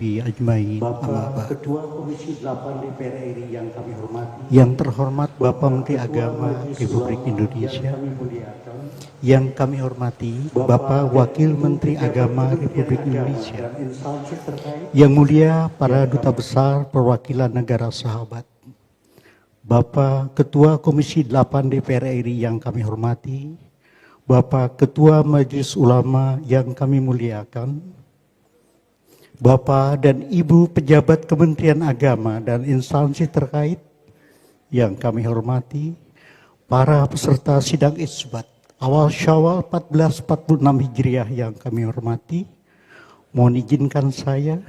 sahbihi ajmain. Bapak Ketua Komisi 8 DPR RI yang kami hormati, yang terhormat Bapak Menteri Agama Republik Indonesia, yang kami hormati Bapak Wakil Menteri Agama Republik Indonesia, yang mulia para Duta Besar Perwakilan Negara Sahabat, Bapak Ketua Komisi 8 DPR RI yang kami hormati, Bapak Ketua Majelis Ulama yang kami muliakan, Bapak dan Ibu pejabat Kementerian Agama dan instansi terkait yang kami hormati, para peserta sidang isbat awal Syawal 1446 Hijriah yang kami hormati, mohon izinkan saya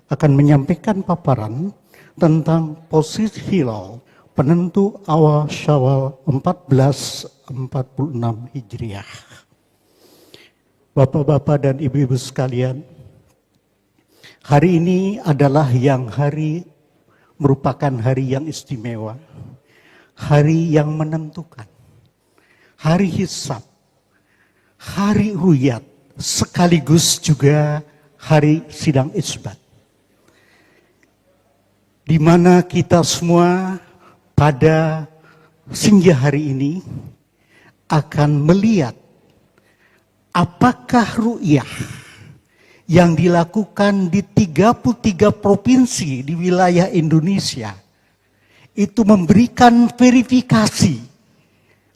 akan menyampaikan paparan tentang posisi hilal penentu awal Syawal 1446 Hijriah. Bapak-bapak dan ibu-ibu sekalian, hari ini adalah merupakan hari yang istimewa, hari yang menentukan, hari hisab, hari ruyat, sekaligus juga hari sidang isbat. Di mana kita semua pada senja hari ini akan melihat apakah ru'yah yang dilakukan di 33 provinsi di wilayah Indonesia itu memberikan verifikasi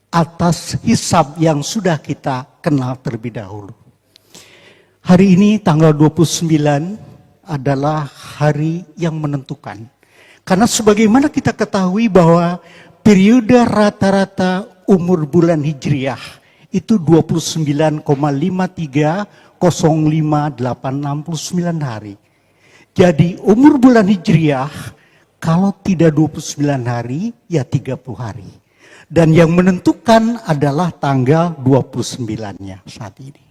atas hisab yang sudah kita kenal terlebih dahulu. Hari ini tanggal 29 adalah hari yang menentukan. Karena sebagaimana kita ketahui bahwa periode rata-rata umur bulan Hijriah itu 29,5305,869 hari. Jadi umur bulan Hijriah kalau tidak 29 hari ya 30 hari. Dan yang menentukan adalah tanggal 29-nya saat ini.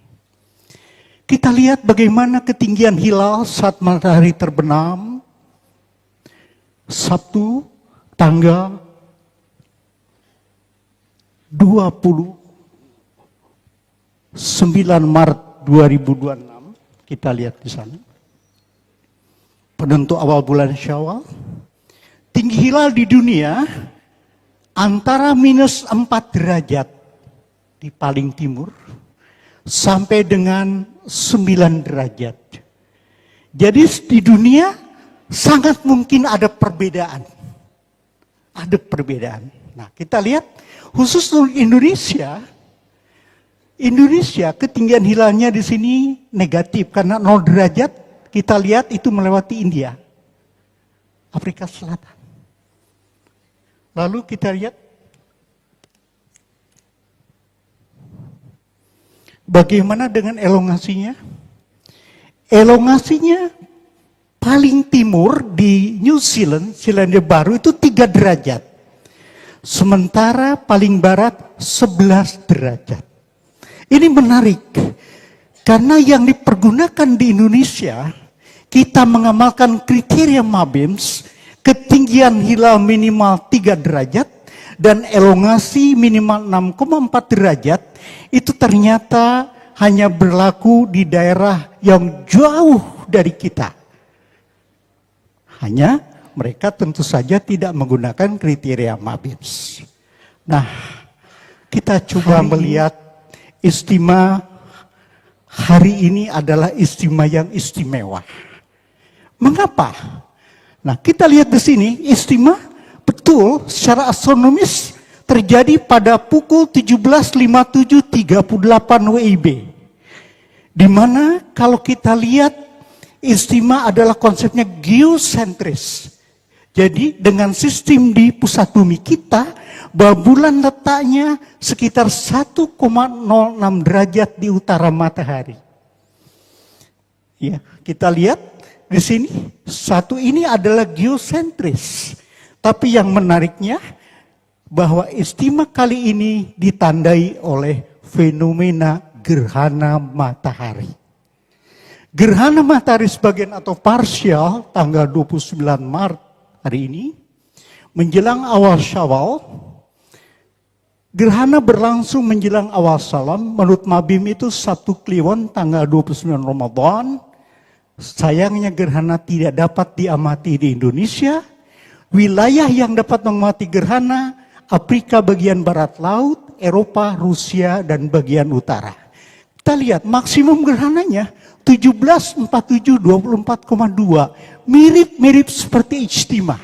Kita lihat bagaimana ketinggian hilal saat matahari terbenam Sabtu tanggal 29 Maret 2026, kita lihat di sana. Penentu awal bulan Syawal. Tinggi hilal di dunia antara -4 derajat di paling timur sampai dengan 9 derajat. Jadi di dunia sangat mungkin ada perbedaan. Ada perbedaan. Nah, kita lihat khusus untuk Indonesia ketinggian hilalnya di sini negatif karena 0 derajat. Kita lihat itu melewati India, Afrika Selatan. Lalu kita lihat bagaimana dengan elongasinya. Elongasinya paling timur di New Zealand, Selandia Baru itu 3 derajat. Sementara paling barat 11 derajat. Ini menarik, karena yang dipergunakan di Indonesia, kita mengamalkan kriteria MABIMS, ketinggian hilal minimal 3 derajat, dan elongasi minimal 6,4 derajat, itu ternyata hanya berlaku di daerah yang jauh dari kita. Hanya mereka tentu saja tidak menggunakan kriteria MABIMS. Nah, kita coba melihat istimewa hari ini adalah istimewa yang istimewa. Mengapa? Nah, kita lihat di sini istimewa betul secara astronomis terjadi pada pukul 17.57.38 WIB. Di mana kalau kita lihat istimewa adalah konsepnya geosentris. Jadi dengan sistem di pusat bumi kita, bahwa bulan letaknya sekitar 1,06 derajat di utara matahari. Ya, kita lihat di sini, satu ini adalah geosentris. Tapi yang menariknya, bahwa istimewa kali ini ditandai oleh fenomena gerhana matahari. Gerhana matahari sebagian atau parsial tanggal 29 Maret hari ini, menjelang awal Syawal, gerhana berlangsung menjelang awal salam, menurut Mabim itu Sabtu Kliwon tanggal 29 Ramadan, Sayangnya gerhana tidak dapat diamati di Indonesia. Wilayah yang dapat mengamati gerhana, Afrika bagian barat laut, Eropa, Rusia, dan bagian utara. Kita lihat maksimum gerhananya 1747 24,2. Mirip-mirip seperti ijtima.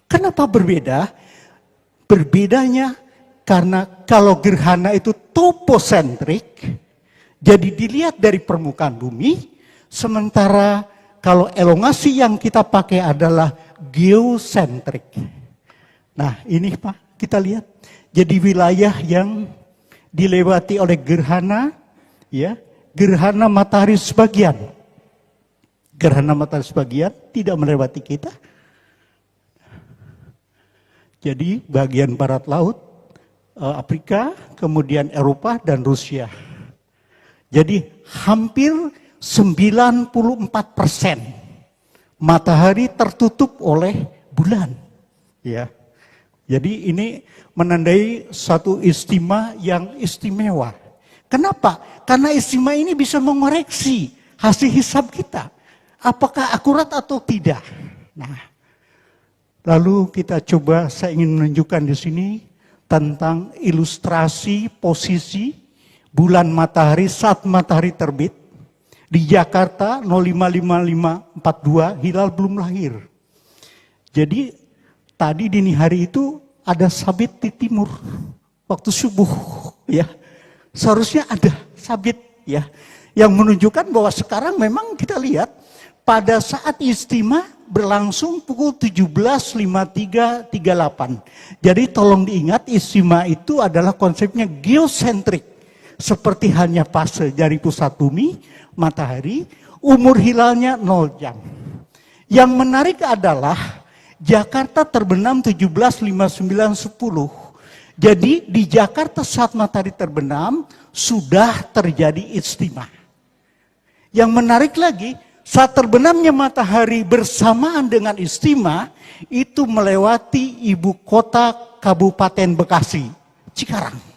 Kenapa berbeda? Berbedanya karena kalau gerhana itu toposentrik, jadi dilihat dari permukaan bumi, sementara kalau elongasi yang kita pakai adalah geosentrik. Nah ini Pak, kita lihat. Jadi wilayah yang dilewati oleh gerhana, ya, gerhana matahari sebagian. Gerhana matahari sebagian tidak melewati kita. Jadi bagian barat laut, Afrika, kemudian Eropa dan Rusia. Jadi hampir 94% matahari tertutup oleh bulan. Ya. Jadi ini menandai satu istimewa yang istimewa. Kenapa? Karena istimewa ini bisa mengoreksi hasil hisab kita. Apakah akurat atau tidak. Nah, lalu kita coba, saya ingin menunjukkan di sini tentang ilustrasi posisi bulan matahari saat matahari terbit. Di Jakarta 05.55.42 hilal belum lahir. Jadi tadi dini hari itu ada sabit di timur waktu subuh, ya. Seharusnya ada sabit, ya, yang menunjukkan bahwa sekarang memang kita lihat pada saat istimewa berlangsung pukul 17.53.38. Jadi tolong diingat istimewa itu adalah konsepnya geosentrik. Seperti hanya fase dari pusat bumi, matahari, umur hilalnya 0 jam. Yang menarik adalah Jakarta terbenam 17.59.10. Jadi di Jakarta saat matahari terbenam sudah terjadi istimewa. Yang menarik lagi, saat terbenamnya matahari bersamaan dengan istimewa itu melewati ibu kota Kabupaten Bekasi, Cikarang.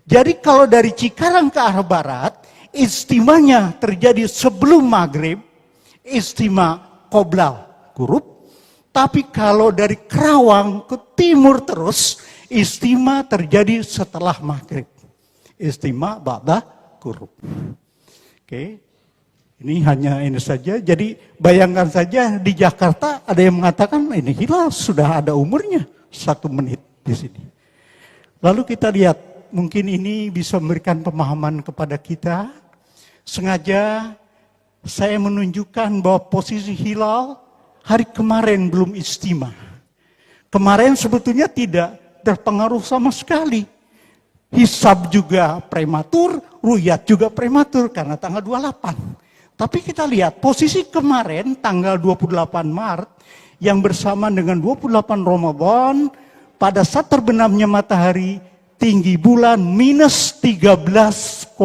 Jadi kalau dari Cikarang ke arah barat, istimewanya terjadi sebelum maghrib, istimewa qoblal ghurub. Tapi kalau dari Kerawang ke timur terus, istimewa terjadi setelah maghrib. Istimewa ba'da ghurub. Oke. Ini hanya ini saja. Jadi bayangkan saja di Jakarta ada yang mengatakan ini hilal sudah ada umurnya 1 menit di sini. Lalu kita lihat, mungkin ini bisa memberikan pemahaman kepada kita. Sengaja saya menunjukkan bahwa posisi hilal hari kemarin belum istimewa. Kemarin sebetulnya tidak terpengaruh sama sekali. Hisab juga prematur, ruyat juga prematur karena tanggal 28. Tapi kita lihat posisi kemarin tanggal 28 Maret yang bersamaan dengan 28 Ramadan pada saat terbenamnya matahari tinggi bulan minus 13,26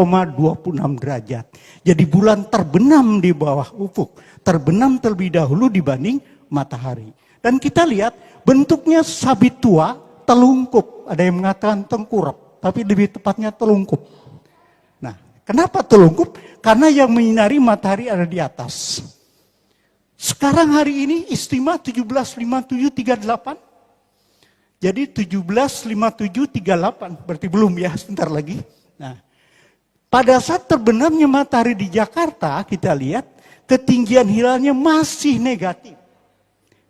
derajat. Jadi bulan terbenam di bawah ufuk, terbenam terlebih dahulu dibanding matahari. Dan kita lihat bentuknya sabit tua telungkup, ada yang mengatakan tengkurap, tapi lebih tepatnya telungkup. Nah, kenapa telungkup? Karena yang menyinari matahari ada di atas. Sekarang hari ini istimewa 17.57.38. Jadi 17.57.38, berarti belum ya, sebentar lagi. Nah, pada saat terbenamnya matahari di Jakarta, kita lihat ketinggian hilalnya masih negatif.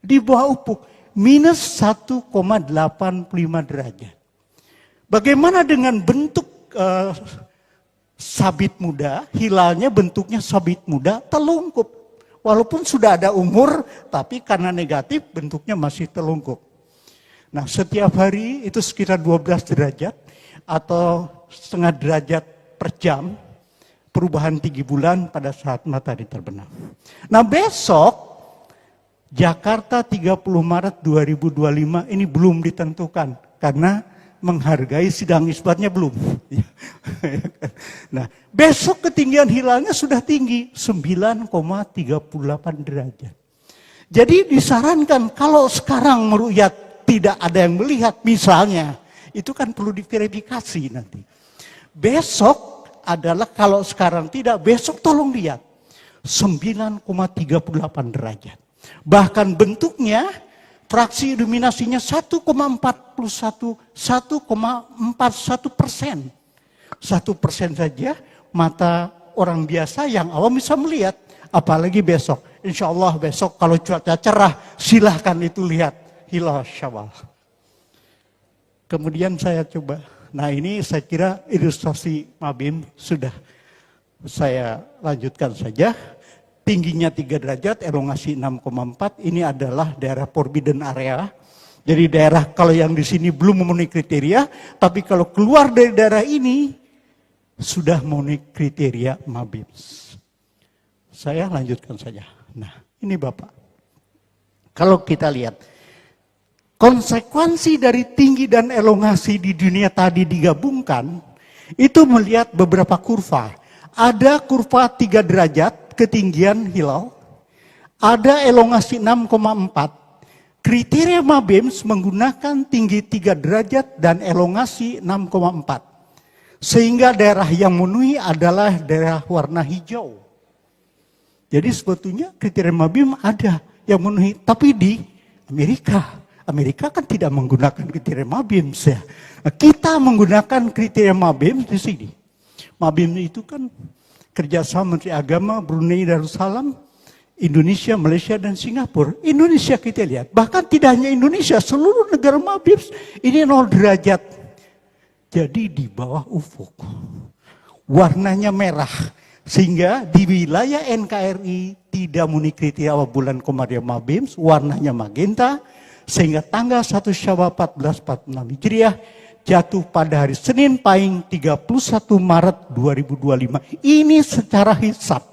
Di bawah ufuk, minus 1,85 derajat. Bagaimana dengan bentuk sabit muda, hilalnya bentuknya sabit muda, telungkup. Walaupun sudah ada umur, tapi karena negatif bentuknya masih telungkup. Nah, setiap hari itu sekitar 12 derajat atau setengah derajat per jam perubahan tinggi bulan pada saat matahari terbenam. Nah, besok Jakarta 30 Maret 2025 ini belum ditentukan karena menghargai sidang isbatnya belum. Nah, besok ketinggian hilalnya sudah tinggi 9,38 derajat. Jadi disarankan kalau sekarang meruyat tidak ada yang melihat misalnya, itu kan perlu diverifikasi nanti. Besok adalah kalau sekarang tidak, besok tolong lihat. 9,38 derajat. Bahkan bentuknya, fraksi iluminasinya 1,41%. 1% saja mata orang biasa yang awam bisa melihat. Apalagi besok. Insya Allah besok kalau cuaca cerah, silahkan itu lihat hilal Syawal. Kemudian saya coba. Nah ini saya kira ilustrasi Mabim sudah saya lanjutkan saja. Tingginya 3 derajat, elongasi 6,4. Ini adalah daerah forbidden area. Jadi daerah kalau yang di sini belum memenuhi kriteria, tapi kalau keluar dari daerah ini sudah memenuhi kriteria Mabims. Saya lanjutkan saja. Nah, ini Bapak. Kalau kita lihat konsekuensi dari tinggi dan elongasi di dunia tadi digabungkan, itu melihat beberapa kurva. Ada kurva 3 derajat ketinggian hilal, ada elongasi 6,4. Kriteria Mabims menggunakan tinggi 3 derajat dan elongasi 6,4. Sehingga daerah yang memenuhi adalah daerah warna hijau. Jadi sebetulnya kriteria Mabim ada yang memenuhi, tapi di Amerika kan tidak menggunakan kriteria Mabim. Nah, kita menggunakan kriteria Mabim di sini. Mabim itu kan kerjasama Menteri Agama Brunei Darussalam, Indonesia, Malaysia, dan Singapura. Indonesia kita lihat, bahkan tidak hanya Indonesia, seluruh negara Mabim ini 0 derajat. Jadi di bawah ufuk, warnanya merah. Sehingga di wilayah NKRI tidak memenuhi kriteria bulan Komariah Mabims, warnanya magenta, sehingga tanggal 1 Syawal 1446 Hijriah jatuh pada hari Senin Pahing 31 Maret 2025. Ini secara hisab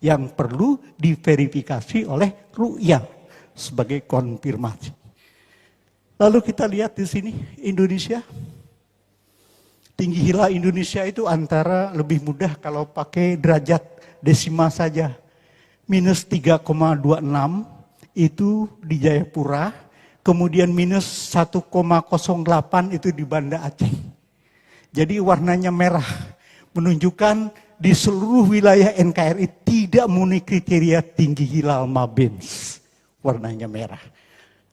yang perlu diverifikasi oleh Ru'yah sebagai konfirmasi. Lalu kita lihat di sini Indonesia. Tinggi hilal Indonesia itu antara lebih mudah kalau pakai derajat desimal saja. Minus 3,26 itu di Jayapura. Kemudian minus 1,08 itu di Banda Aceh. Jadi warnanya merah. Menunjukkan di seluruh wilayah NKRI tidak memenuhi kriteria tinggi hilal Mabims. Warnanya merah.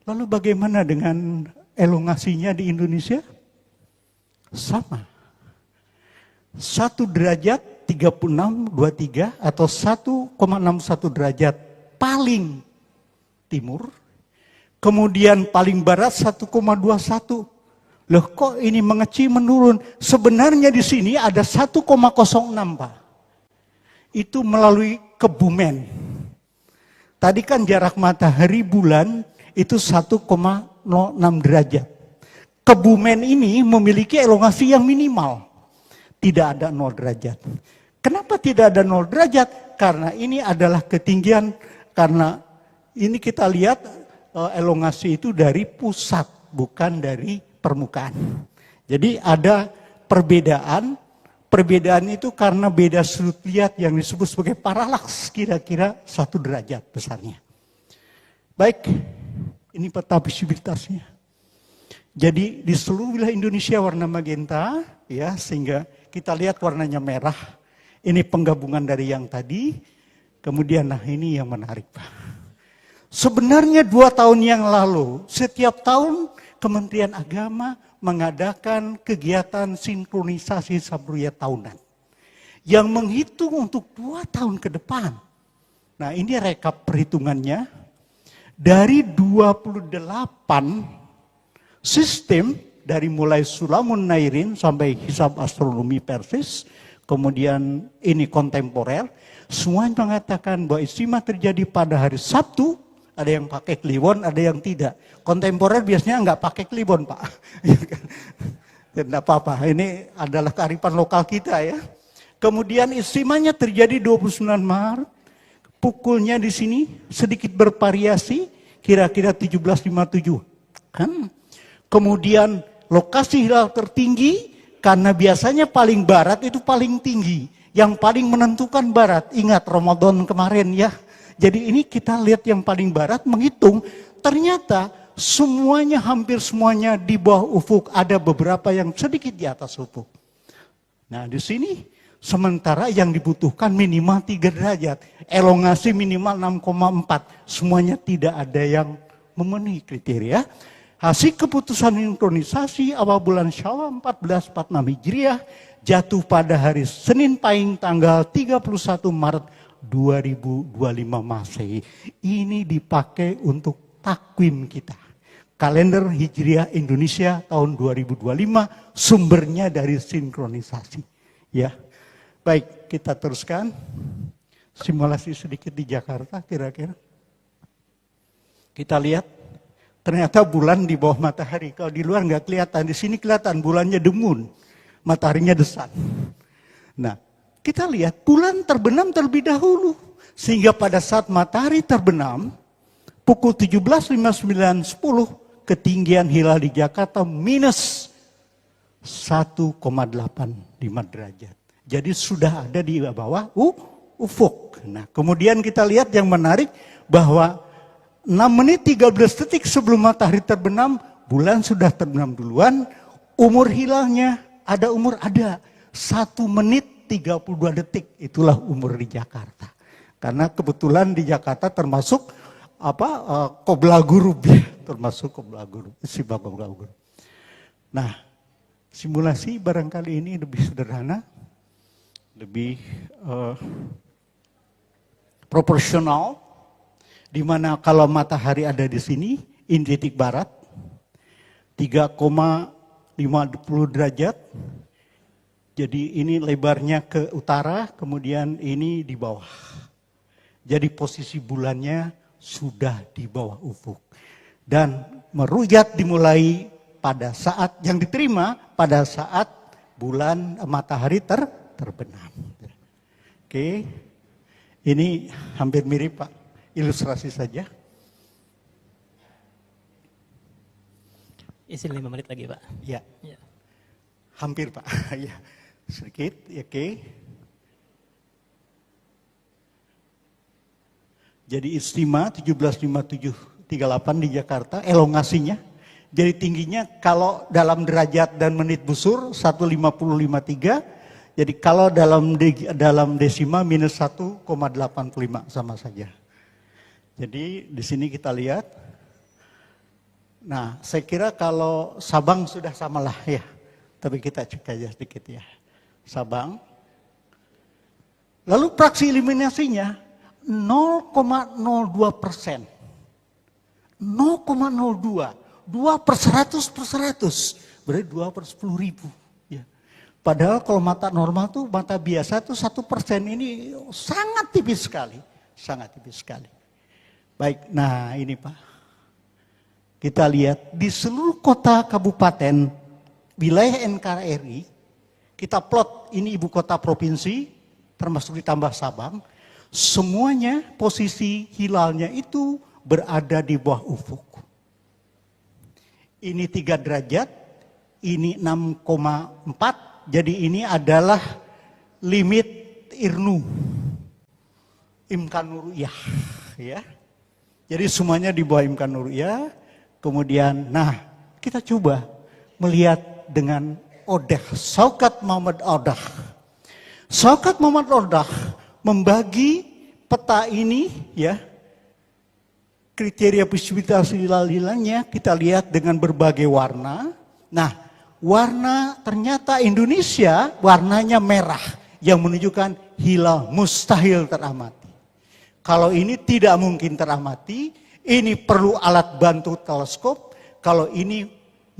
Lalu bagaimana dengan elongasinya di Indonesia? Sama. 1 derajat 36,23 atau 1,61 derajat paling timur. Kemudian paling barat 1,21. Loh kok ini mengecil menurun? Sebenarnya di sini ada 1,06 Pak. Itu melalui Kebumen. Tadi kan jarak matahari bulan itu 1,06 derajat. Kebumen ini memiliki elongasi yang minimal. Tidak ada 0 derajat. Kenapa tidak ada 0 derajat? Karena ini adalah ketinggian, karena ini kita lihat elongasi itu dari pusat, bukan dari permukaan. Jadi ada perbedaan. Perbedaan itu karena beda sudut lihat yang disebut sebagai paralaks, kira-kira 1 derajat besarnya. Baik, ini peta visibilitasnya. Jadi di seluruh wilayah Indonesia warna magenta, ya, sehingga kita lihat warnanya merah. Ini penggabungan dari yang tadi. Kemudian nah ini yang menarik Pak. Sebenarnya 2 tahun yang lalu, setiap tahun Kementerian Agama mengadakan kegiatan sinkronisasi Sabriyah tahunan. Yang menghitung untuk 2 tahun ke depan. Nah ini rekap perhitungannya. Dari 28 sistem dari mulai Sulamun Nairin sampai hisab astronomi Persis, kemudian ini kontemporer, semuanya mengatakan bahwa istimewa terjadi pada hari Sabtu, ada yang pakai kliwon, ada yang tidak. Kontemporer biasanya nggak pakai kliwon Pak. Tidak apa-apa, ini adalah kearifan lokal kita ya. Kemudian istimewanya terjadi 29 Maret, pukulnya di sini sedikit bervariasi, kira-kira 17.57. Kan? Kemudian lokasi hilal tertinggi, karena biasanya paling barat itu paling tinggi. Yang paling menentukan barat, ingat Ramadan kemarin ya. Jadi ini kita lihat yang paling barat, menghitung, ternyata semuanya, hampir semuanya di bawah ufuk. Ada beberapa yang sedikit di atas ufuk. Nah di sini Sementara yang dibutuhkan minimal 3 derajat. Elongasi minimal 6,4. Semuanya tidak ada yang memenuhi kriteria. Hasil keputusan sinkronisasi awal bulan Syawal 1446 Hijriah jatuh pada hari Senin Pahing tanggal 31 Maret 2025 Masehi. Ini dipakai untuk takwim kita. Kalender Hijriah Indonesia tahun 2025 sumbernya dari sinkronisasi. Ya. Baik, kita teruskan. Simulasi sedikit di Jakarta kira-kira. Kita lihat, ternyata bulan di bawah matahari. Kalau di luar nggak kelihatan, di sini kelihatan bulannya the moon. Mataharinya the sun. Nah, kita lihat bulan terbenam terlebih dahulu. Sehingga pada saat matahari terbenam, pukul 17.59.10, ketinggian hilal di Jakarta minus 1,85 derajat. Jadi sudah ada di bawah ufuk. Nah, kemudian kita lihat yang menarik bahwa 6 menit 13 detik sebelum matahari terbenam, bulan sudah terbenam duluan. Umur hilalnya ada 1 menit 32 detik. Itulah umur di Jakarta. Karena kebetulan di Jakarta termasuk Qobla Ghurub ya, termasuk Qobla Ghurub, Sibah Qobla Ghurub. Nah, simulasi barangkali ini lebih sederhana, lebih proporsional, di mana kalau matahari ada di sini, ini titik barat, 3,50 derajat, jadi ini lebarnya ke utara, kemudian ini di bawah. Jadi posisi bulannya sudah di bawah ufuk. Dan meruyat dimulai pada saat yang diterima, pada saat bulan matahari terbenam. Oke, ini hampir mirip Pak, ilustrasi saja. Isi 5 menit lagi Pak. Ya, Ya. hampir Pak. Ya, sedikit. Oke. Jadi istimewa 175738 di Jakarta, elongasinya. Jadi tingginya kalau dalam derajat dan menit busur 15053. Jadi kalau dalam desima minus 1,85 sama saja. Jadi di sini kita lihat. Nah, saya kira kalau Sabang sudah samalah ya. Tapi kita cek aja sedikit ya. Sabang. Lalu fraksi eliminasinya 0,02%. 0,02. 2/100/100, berarti 2/10.000. Ya. Padahal kalau mata normal tuh, mata biasa tuh 1%, ini sangat tipis sekali. Sangat tipis sekali. Baik, nah ini Pak. Kita lihat di seluruh kota kabupaten wilayah NKRI, kita plot ini ibu kota provinsi, termasuk ditambah Sabang, semuanya posisi hilalnya itu berada di bawah ufuk. Ini 3 derajat, ini 6,4, jadi ini adalah limit IRNU, Imkan Ru'yah. Ya. Jadi semuanya di bawah Imkan Ru'yah, kemudian, nah kita coba melihat dengan Odah, Shaukat Muhammad Odah. Shaukat Muhammad Odah membagi peta ini ya, kriteria visibilitas hilal-hilalnya kita lihat dengan berbagai warna. Nah, warna ternyata Indonesia warnanya merah yang menunjukkan hilal mustahil teramati. Kalau ini tidak mungkin teramati, ini perlu alat bantu teleskop. Kalau ini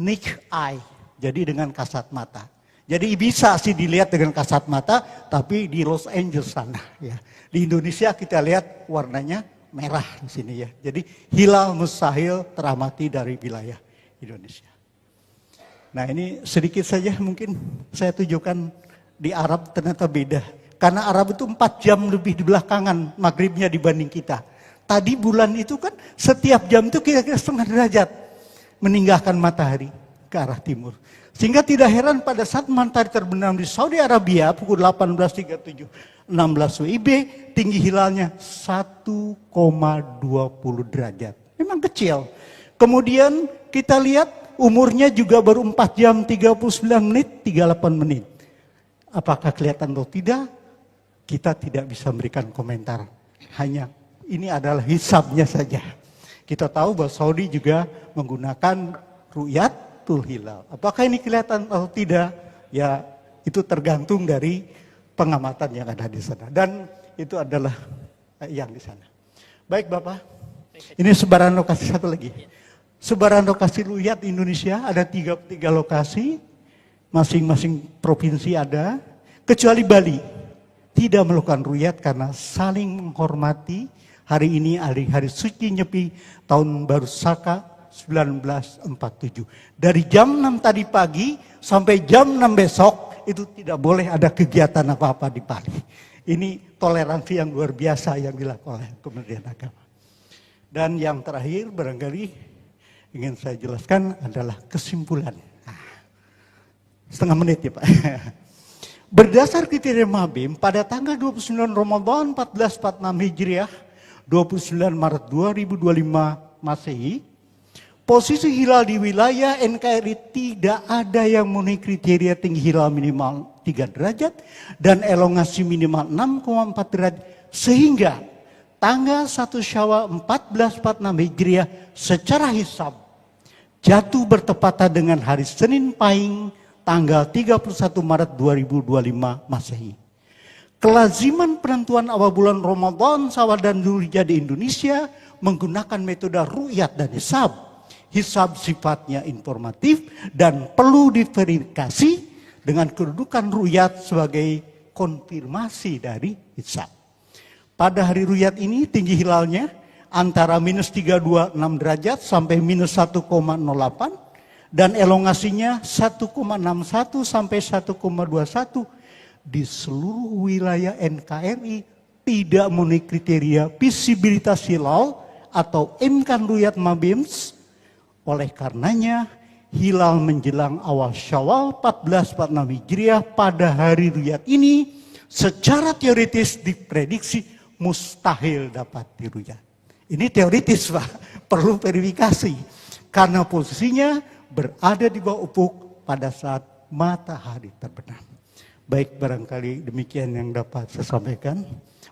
naked eye, jadi dengan kasat mata. Jadi bisa sih dilihat dengan kasat mata, tapi di Los Angeles sana ya. Di Indonesia kita lihat warnanya merah di sini ya. Jadi hilal mustahil teramati dari wilayah Indonesia. Nah ini sedikit saja mungkin saya tunjukkan di Arab ternyata beda. Karena Arab itu 4 jam lebih di belakangan maghribnya dibanding kita. Tadi bulan itu kan setiap jam itu kira-kira setengah derajat meninggalkan matahari ke arah timur. Sehingga tidak heran pada saat matahari terbenam di Saudi Arabia pukul 18.37, 16 WIB, tinggi hilalnya 1,20 derajat. Memang kecil. Kemudian kita lihat umurnya juga baru 4 jam 39 menit, 38 menit. Apakah kelihatan atau tidak, kita tidak bisa memberikan komentar. Hanya ini adalah hisabnya saja. Kita tahu bahwa Saudi juga menggunakan ru'yatul hilal. Apakah ini kelihatan atau tidak? Ya itu tergantung dari pengamatan yang ada di sana. Dan itu adalah yang di sana. Baik Bapak, ini sebaran lokasi satu lagi. Sebaran lokasi ru'yat Indonesia ada tiga lokasi. Masing-masing provinsi ada, kecuali Bali. Tidak melakukan ru'yat karena saling menghormati hari ini hari suci Nyepi tahun baru Saka 1947. Dari jam 6 tadi pagi sampai jam 6 besok itu tidak boleh ada kegiatan apa-apa di Bali. Ini toleransi yang luar biasa yang dilakukan oleh Kementerian Agama. Dan yang terakhir barangkali ingin saya jelaskan adalah kesimpulan. Setengah menit ya Pak. Berdasar kriteria Mabim pada tanggal 29 Ramadan 1446 Hijriah, 29 Maret 2025 Masehi, posisi hilal di wilayah NKRI tidak ada yang memenuhi kriteria tinggi hilal minimal 3 derajat dan elongasi minimal 6,4 derajat, sehingga tanggal 1 Syawal 1446 Hijriah secara hisab jatuh bertepatan dengan hari Senin Pahing tanggal 31 Maret 2025 Masehi. Kelaziman penentuan awal bulan Ramadan, Syawal dan Dzulhijjah di Indonesia menggunakan metode ru'yat dan hisab. Hisab sifatnya informatif dan perlu diverifikasi dengan kedudukan ru'yat sebagai konfirmasi dari hisab. Pada hari ru'yat ini tinggi hilalnya antara minus 326 derajat sampai minus 1,08 dan elongasinya 1,61 sampai 1,21 di seluruh wilayah NKRI tidak memenuhi kriteria visibilitas hilal atau imkan ru'yat Mabims. Oleh karenanya hilal menjelang awal Syawal 1446 Hijriah pada hari ru'yat ini secara teoritis diprediksi mustahil dapat diruyat. Ini teoritis Pak, perlu verifikasi karena posisinya berada di bawah ufuk pada saat matahari terbenam. Baik, barangkali demikian yang dapat saya sampaikan.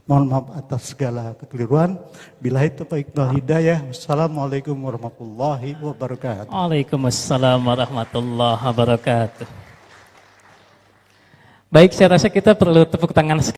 Mohon maaf atas segala kekeliruan. Billahi taufiq wal hidayah. Wassalamualaikum warahmatullahi wabarakatuh. Waalaikumsalam warahmatullahi wabarakatuh. Baik, saya rasa kita perlu tepuk tangan sekali.